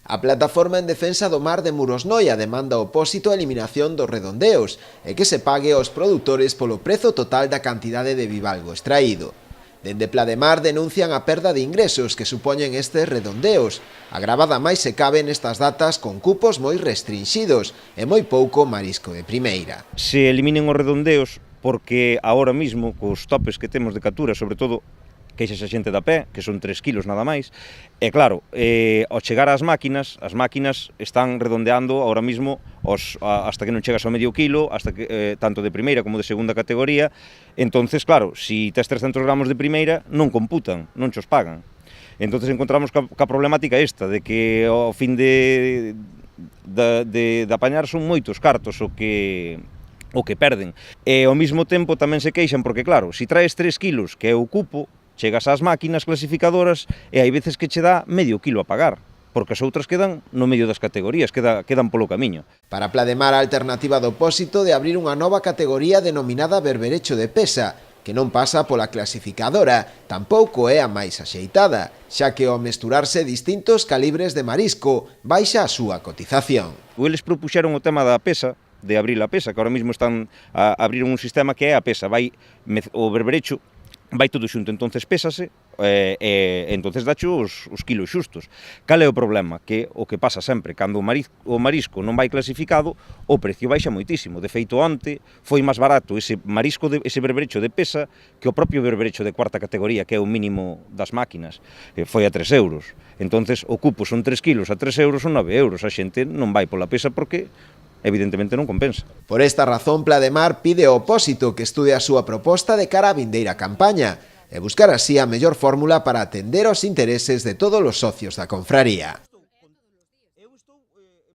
A plataforma en defensa do mar de Murosnoia demanda o opósito a eliminación dos redondeos e que se pague aos produtores polo prezo total da cantidade de bivalgo extraído. Dende Plademar denuncian a perda de ingresos que supoñen estes redondeos, agravada máis se cabe nestas datas con cupos moi restrinxidos e moi pouco marisco de primeira. Se eliminen os redondeos porque agora mesmo cos topes que temos de captura, sobre todo queixas a xente da pé, que son 3 kilos nada máis, e claro, ao chegar ás máquinas están redondeando ahora mesmo hasta que non chegas ao medio kilo, hasta que, tanto de primeira como de segunda categoría, entonces claro, si tes 300 gramos de primeira, non computan, non chos pagan. Entonces encontramos ca problemática esta, de que ao fin de apañar son moitos cartos o que perden. E ao mesmo tempo tamén se queixan porque claro, si traes 3 kilos, que é o cupo, chegas ás máquinas clasificadoras e hai veces que che dá medio kilo a pagar, porque as outras quedan no medio das categorías, quedan polo camiño. Para Plademar, a alternativa do opósito de abrir unha nova categoría denominada berberecho de pesa, que non pasa pola clasificadora, tampouco é a máis axeitada, xa que ao mesturarse distintos calibres de marisco, baixa a súa cotización. Eles propuxeron o tema da pesa, de abrir a pesa, que ahora mesmo están a abrir un sistema que é a pesa, o berberecho vai todo xunto, entonces pésase e entonces dache os kilos xustos. Cal é o problema? Que o que pasa sempre, cando o marisco non vai clasificado, o precio baixa moitísimo. De feito, onte foi máis barato ese berberecho de pesa que o propio berberecho de cuarta categoría, que é o mínimo das máquinas, foi a 3 euros. Entonces, o cupo son 3 kilos, a 3 euros son 9 euros. A xente non vai pola pesa porque evidentemente non compensa. Por esta razón, Plademar pide ao opósito que estude a súa proposta de cara á vindeira campaña e buscar así a mellor fórmula para atender aos intereses de todos os socios da confraría.